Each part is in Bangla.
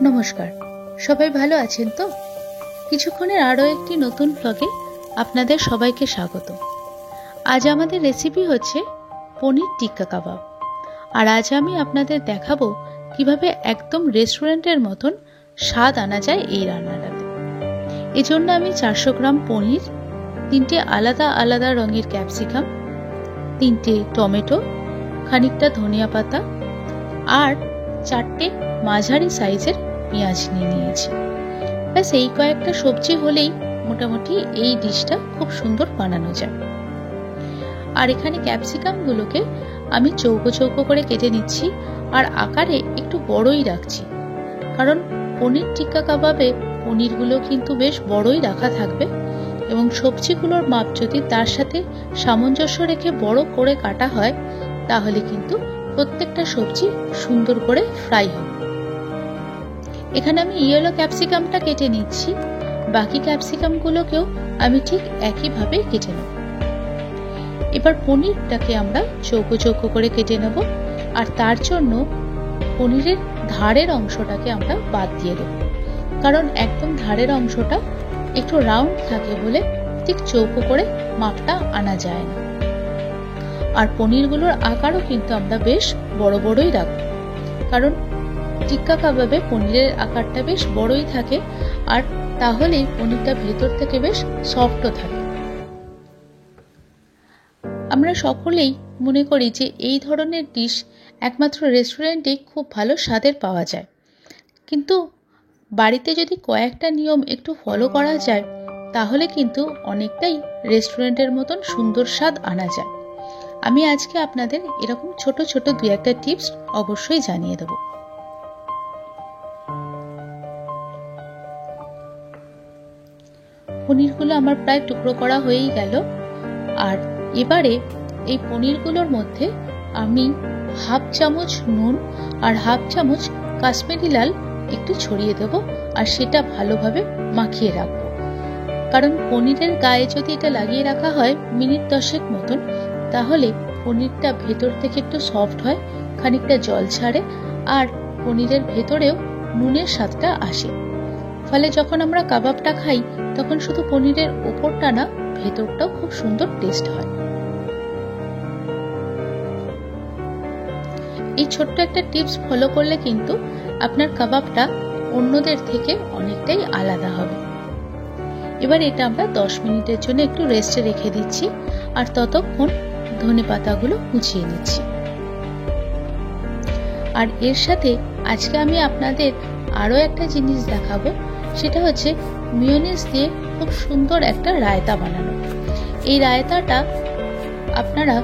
নমস্কার, সবাই ভালো আছেন তো? কিছুক্ষণের আরও একটি নতুন ব্লগে আপনাদের সবাইকে স্বাগত। আজ আমাদের রেসিপি হচ্ছে পনির টিক্কা কাবাব। আর আজ আমি আপনাদের দেখাবো কিভাবে একদম রেস্টুরেন্টের মতন স্বাদ আনা যায় এই রান্নাটাতে। এজন্য আমি 400 গ্রাম পনির, 3টে আলাদা আলাদা রঙের ক্যাপসিকাম, 3টে টমেটো, খানিকটা ধনিয়া পাতা আর 4টে মাঝারি সাইজের পেঁয়াজ নিয়েছি। ব্যাস এই কয়েকটা সবজি হলেই মোটামুটি এই ডিশটা খুব সুন্দর বানানো যায়। আর এখানে ক্যাপসিকামগুলোকে আমি চৌকো চৌকো করে কেটে নিচ্ছি আর আকারে একটু বড়ই রাখছি, কারণ পনির টিক্কা কাবাবে পনিরগুলো কিন্তু বেশ বড়ই রাখা থাকবে এবং সবজিগুলোর মাপ যদি তার সাথে সামঞ্জস্য রেখে বড় করে কাটা হয় তাহলে কিন্তু প্রত্যেকটা সবজি সুন্দর করে ফ্রাই হবে। এখানে আমি ইয়েলো ক্যাপসিকামটা কেটে নিচ্ছি, বাকি ক্যাপসিকামগুলোকেও আমি ঠিক একইভাবে কেটে নেব। এবার পনিরটাকে আমরা চৌকো চৌকো করে কেটে নেব আর তার জন্য পনিরের ধারের অংশটাকে আমরা বাদ দিয়ে দেব, কারণ একদম ধারের অংশটা একটু রাউন্ড থাকে বলে ঠিক চৌকো করে মাপটা আনা যায় না। আর পনিরগুলোর আকারও কিন্তু আমরা বেশ বড় বড়ই রাখবো, কারণ টিক্কা কাবাবে পনিরের আকারটা বেশ বড়ই থাকে আর তাহলেই পনিরটা ভেতর থেকে বেশ সফটও থাকে। আমরা সকলেই মনে করি যে এই ধরনের ডিশ একমাত্র রেস্টুরেন্টে খুব ভালো স্বাদের পাওয়া যায়, কিন্তু বাড়িতে যদি কয়েকটা নিয়ম একটু ফলো করা যায় তাহলে কিন্তু অনেকটাই রেস্টুরেন্টের মতন সুন্দর স্বাদ আনা যায়। আমি আজকে আপনাদের এরকম ছোট ছোট 2-1টা টিপস অবশ্যই জানিয়ে দেব। পনিরগুলো আমার প্রায় টুকরো করা হয়েই গেল। আর এবারে এই পনিরগুলোর মধ্যে আমি হাফ চামচ নুন আর হাফ চামচ কাশ্মীরি লাল একটু ছড়িয়ে দেব আর সেটা ভালোভাবে মাখিয়ে রাখবো, কারণ পনিরের গায়ে যদি এটা লাগিয়ে রাখা হয় মিনিট 10 মতন তাহলে পনিরটা ভেতর থেকে একটু সফট হয়, খানিকটা জল ছাড়ে আর পনিরের ভেতরেও নুনের স্বাদটা আসে। ফলে যখন আমরা কাবাবটা খাই তখন শুধু পনিরের ওপরটা না, ভেতরটাও খুব সুন্দর টেস্ট হয়। এই ছোট্ট একটা টিপস ফলো করলে কিন্তু আপনার কাবাবটা অন্যদের থেকে অনেকটাই আলাদা হবে। এবার এটা আমরা 10 মিনিটের জন্য একটু রেস্টে রেখে দিচ্ছি আর ততক্ষণ ধনেপাতাগুলো কুচিয়ে নিচ্ছি। আর এর সাথে আজকে আমি আপনাদের আরো একটা জিনিস দেখাবো, সেটা হচ্ছে মিয়োনিজ দিয়ে খুব সুন্দর একটা রায়তা বানানো। এই রায়তাটা আপনারা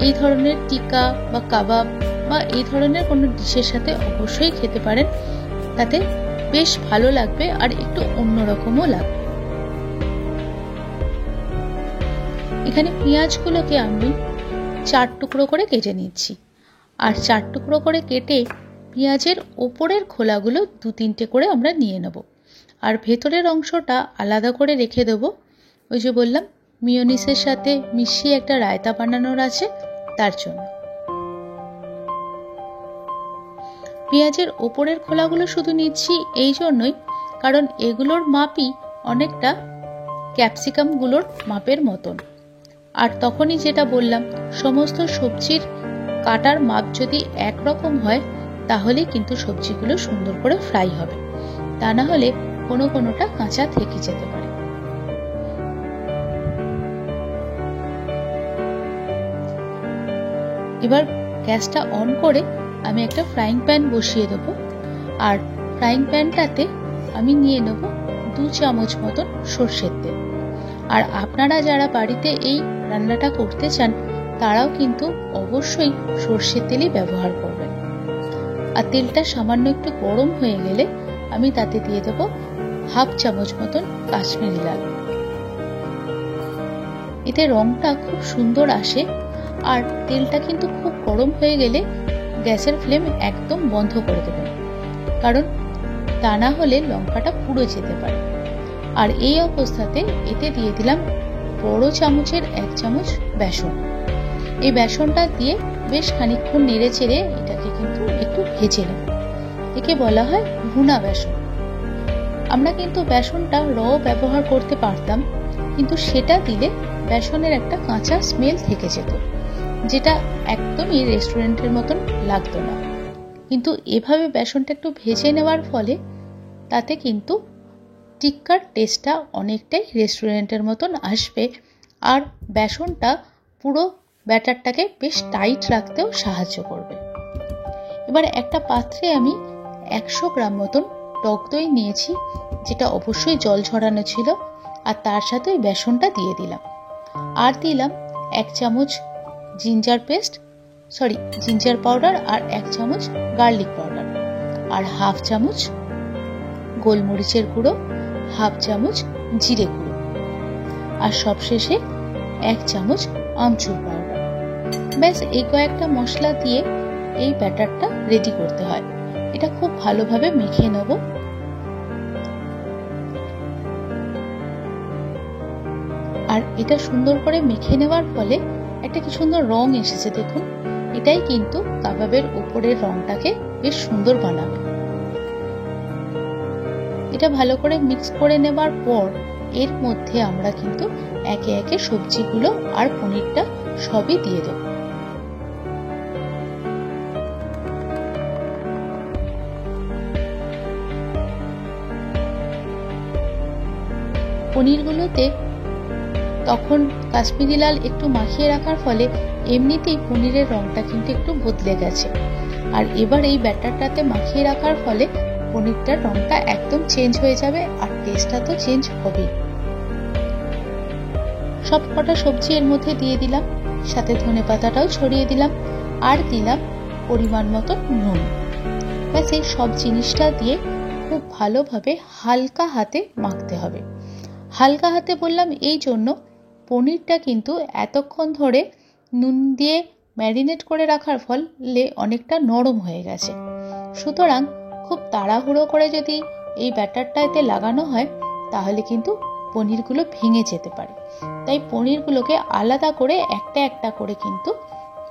এই ধরনের টিক্কা বা কাবাব বা এই ধরনের কোনো ডিশের সাথে অবশ্যই খেতে পারেন, তাতে বেশ ভালো লাগবে আর একটু অন্যরকমও লাগবে। এখানে পেঁয়াজগুলোকে আমি 4 টুকরো করে কেটে নিচ্ছি আর 4 টুকরো করে কেটে পেঁয়াজের ওপরের খোলাগুলো 2-3টে করে আমরা নিয়ে নেব আর ভেতরের অংশটা আলাদা করে রেখে দেব। ওই যে বললাম মিয়োনিজের সাথে মিশিয়ে একটা রায়তা বানানোর আছে, তার জন্য। পেঁয়াজের ওপরের খোলাগুলো শুধু নিচ্ছি এই জন্যই কারণ এগুলোর মাপই অনেকটা ক্যাপসিকামগুলোর মাপের মতন। আর তখনই যেটা বললাম, সমস্ত সবজির কাটার মাপ যদি একরকম হয় তাহলে কিন্তু সবজিগুলো সুন্দর করে ফ্রাই হবে, তা না হলে কোনোটা কাঁচা থেকে যেতে পারে। এবার গ্যাসটা অন করে আমি একটা ফ্রাইং প্যান বসিয়ে দেবো আর ফ্রাইং প্যানটাতে আমি নিয়ে নেব 2 চামচ মতন সর্ষের তেল। আর আপনারা যারা বাড়িতে এই রান্নাটা করতে চান তারাও কিন্তু অবশ্যই সর্ষের তেলই ব্যবহার করবেন। আর তেলটা সামান্য একটু গরম হয়ে গেলে আমি তাতে দিয়ে দেব হাফ চামচ মতন কাশ্মীরি লাল। এতে রংটা খুব সুন্দর আসে। আর তেলটা কিন্তু খুব গরম হয়ে গেলে গ্যাসের ফ্লেম একদম বন্ধ করে দেবেন, কারণ তা না হলে লঙ্কাটা পুড়ে যেতে পারে। আর এই অবস্থাতে এতে দিয়ে দিলাম বড় চামচের 1 চামচ বেসন। এই বেসনটা দিয়ে বেশ খানিকক্ষণ নেড়ে চেড়ে এটাকে কিন্তু একটু ভেজে নেব। একে বলা হয় ভুনা বেসন। আমরা কিন্তু বেসনটা র ব্যবহার করতে পারতাম, কিন্তু সেটা দিলে বেসনের একটা কাঁচা স্মেল থেকে যেত, যেটা একদমই রেস্টুরেন্টের মতন লাগতো না। কিন্তু এভাবে বেসনটা একটু ভেজে নেওয়ার ফলে তাতে কিন্তু টিক্কার টেস্টটা অনেকটাই রেস্টুরেন্টের মতন আসবে, আর বেসনটা পুরো ব্যাটারটাকে বেশ টাইট রাখতেও সাহায্য করবে। এবার একটা পাত্রে আমি 100 গ্রাম মতন টক দই নিয়েছি, যেটা অবশ্যই জল ঝরানো ছিল, আর তার সাথে ওই বেসনটা দিয়ে দিলাম। আর দিলাম 1 চামচ জিঞ্জার পাউডার, আর 1 চামচ গার্লিক পাউডার, আর 1/2 চামচ গোলমরিচের গুঁড়ো, 1/2 চামচ জিরে গুঁড়ো, আর সবশেষে 1 চামচ আমচুর পাউডার। ব্যাস এই কয়েকটা মশলা দিয়ে এই ব্যাটারটা রেডি করতে হয়। এটা খুব ভালোভাবে মেখে নেব। আর এটা সুন্দর করে মেখে নেওয়ার ফলে একটা কি সুন্দর রং এসেছে, দেখুন। এটাই কিন্তু কাবাবের উপরের রংটাকে বেশ সুন্দর বানাবে। এটা ভালো করে মিক্স করে নেবার পর এর মধ্যে আমরা কিন্তু একে একে সবজিগুলো আর পনিরটা সবই দিয়ে দেব। পনিরগুলোতে তখন কাশ্মীরি লাল একটু মাখিয়ে রাখার ফলে এমনিতেই পনিরের রংটা কিন্তু একটু বদলে গেছে, আর এবার এই ব্যাটারটাতে মাখিয়ে রাখার ফলে পনিরটার রংটা একদম চেঞ্জ হয়ে যাবে, আর টেস্টটা তো চেঞ্জ হবেই। সব কটা সবজি এর মধ্যে দিয়ে দিলাম, সাথে ধনেপাতাটাও ছড়িয়ে দিলাম, আর দিলাম পরিমাণ মতো নুন। ব্যাস এই সব জিনিসটা দিয়ে খুব ভালোভাবে হালকা হাতে মাখতে হবে। হালকা হাতে বললাম এই জন্য, পনিরটা কিন্তু এতক্ষণ ধরে নুন দিয়ে ম্যারিনেট করে রাখার ফলে অনেকটা নরম হয়ে গেছে। সুতরাং খুব তাড়াহুড়ো করে যদি এই ব্যাটারটা এতে লাগানো হয় তাহলে কিন্তু পনিরগুলো ভেঙে যেতে পারে। তাই পনিরগুলোকে আলাদা করে একটা একটা করে কিন্তু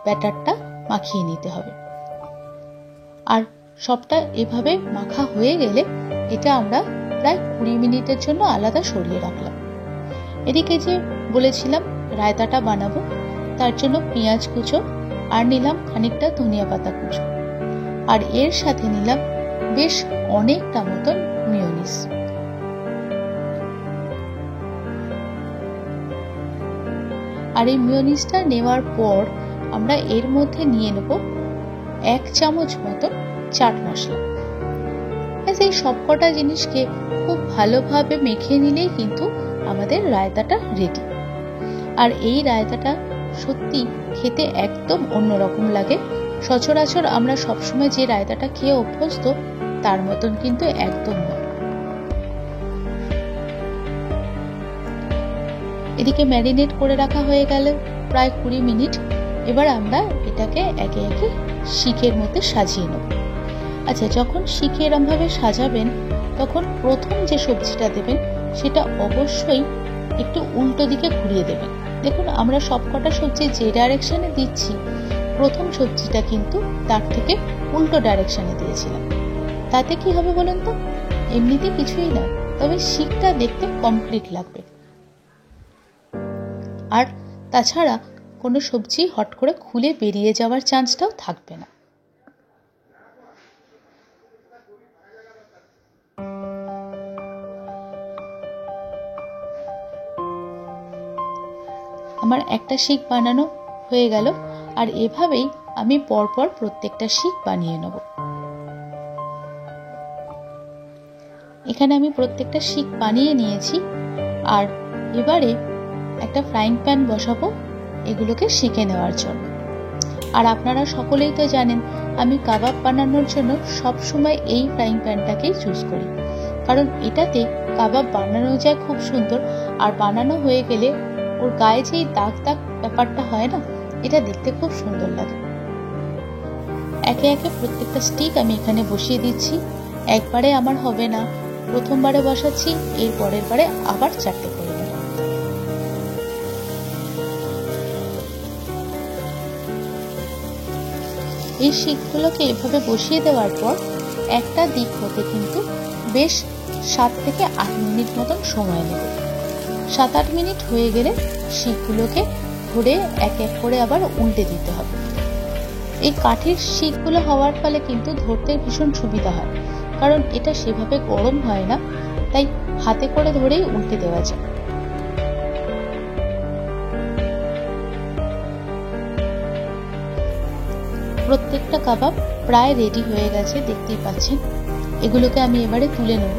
ব্যাটারটা মাখিয়ে নিতে হবে। আর সবটা এভাবে মাখা হয়ে গেলে এটা আমরা প্রায় 20 মিনিটের জন্য আলাদা সরিয়ে রাখলাম। এদিকে যে বলেছিলাম রায়তাটা বানাবো, তার জন্য পেঁয়াজ কুচো, আর নিলাম খানিকটা ধনিয়া পাতা কুচো, আর এর সাথে নিলাম বেশ অনেকটা মতন মেয়োনিজ। আর এই মেয়োনিজটা নেওয়ার পর আমরা এর মধ্যে নিয়ে নেব 1 চামচ মতন চাট মশলা। এই সবকটা জিনিসকে খুব ভালোভাবে মেখে নিলেই কিন্তু আমাদের রায়তাটা রেডি। আর এই রায়তাটা সত্যি খেতে একদম অন্যরকম লাগে। সচরাচর আমরা সবসময় যে রায়তাটা খেয়ে অভ্যস্ত তার মতন কিন্তু একদম না। এদিকে ম্যারিনেট করে রাখা হয়ে গেল প্রায় 20 মিনিট। এবার আমরা এটাকে একে একে শিকের মধ্যে সাজিয়ে নেব। আচ্ছা, যখন শিকে এরম ভাবে সাজাবেন তখন প্রথম যে সবজিটা দেবেন সেটা অবশ্যই একটু উল্টো দিকে ঘুরিয়ে দেবেন। দেখুন, আমরা সবকটা সবজি যে ডাইরেকশনে দিচ্ছি, প্রথম সবজিটা কিন্তু তার থেকে উল্টো ডাইরেকশনে দিয়েছিলাম। তাতে কি হবে বলেন তো? এমনিতে কিছুই না, তবে শিকটা দেখতে কমপ্লিট লাগবে। আর তাছাড়া কোনো সবজি হট করে খুলে বেরিয়ে যাওয়ার চান্সটাও থাকবে না। আমার একটা শিক বানানো হয়ে গেল, আর এভাবেই আমি পরপর প্রত্যেকটা শিক বানিয়ে নেব। এখানে আমি প্রত্যেকটা শিক বানিয়ে নিয়েছি, আর এবারে একটা ফ্রাইং প্যান বসাবো এগুলোকে শিকে নেওয়ার জন্য। আর আপনারা সকলেই তো জানেন আমি কাবাব বানানোর জন্য সব সময় এই ফ্রাইং প্যানটাকেই চুজ করি, কারণ এটাতে কাবাব বানানো যায় খুব সুন্দর, আর বানানো হয়ে গেলে ওর গায়ে যেই দাগ দাগ ব্যাপারটা হয় না, এটা দেখতে খুব সুন্দর লাগে। একে একে প্রত্যেকটা স্টিক আমি এখানে বসিয়ে দিচ্ছি। একবারে আমার হবে না, প্রথমবারে বসাচ্ছি, এর পরের বারে আবার 4টে করে দেব। এই শিকগুলোকে এভাবে বসিয়ে দেওয়ার পর একটা দিক হতে কিন্তু বেশ 7 থেকে 8 মিনিট মতন সময় নেবে। 7-8 মিনিট হয়ে গেলে শিকগুলোকে ধরে এক এক করে আবার উল্টে দিতে হবে। এই কাঠের শিকগুলো হওয়ার ফলে কিন্তু ধরতে ভীষণ সুবিধা হয়, কারণ এটা সেভাবে গরম হয় না, তাই হাতে করে ধরেই উল্টে দেওয়া যায়। প্রত্যেকটা কাবাব প্রায় রেডি হয়ে গেছে, দেখতেই পাচ্ছেন। এগুলোকে আমি এবারে তুলে নেব।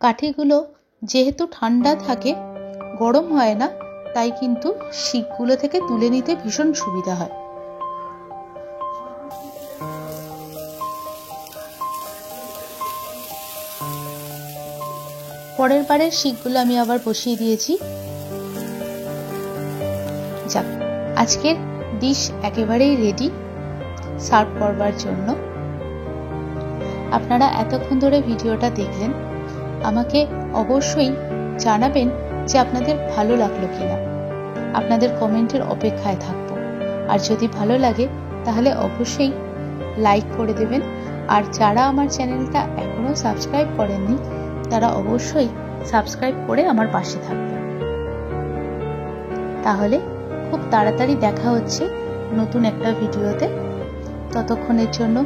কাঠিগুলো যেহেতু ঠান্ডা থাকে, গরম হয় না, তাই কিন্তু শিকগুলো থেকে তুলে নিতে ভীষণ সুবিধা হয়। পরের বারের শিকগুলো আমি আবার বসিয়ে দিয়েছি। যাক, আজকের ডিশ একেবারেই রেডি সার্ভ করবার জন্য। আপনারা এতক্ষণ ধরে ভিডিওটা দেখলেন, আমাকে অবশ্যই জানাবেন যে আপনাদের ভালো লাগলো কিনা। আপনাদের কমেন্টের অপেক্ষায় থাকবো। আর যদি ভালো লাগে তাহলে অবশ্যই লাইক করে দেবেন। আর যারা আমার চ্যানেলটা এখনো সাবস্ক্রাইব করেননি তারা অবশ্যই সাবস্ক্রাইব করে আমার পাশে থাকবেন। তাহলে খুব তাড়াতাড়ি দেখা হচ্ছে নতুন একটা ভিডিওতে। ততক্ষণের জন্য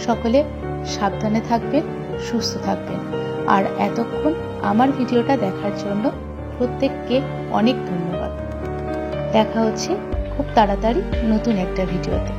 সকলে সাবধানে থাকবেন, সুস্থ থাকবেন। আর এতক্ষণ আমার ভিডিওটা দেখার জন্য প্রত্যেককে অনেক ধন্যবাদ। দেখা হচ্ছে খুব তাড়াতাড়ি নতুন একটা ভিডিওতে।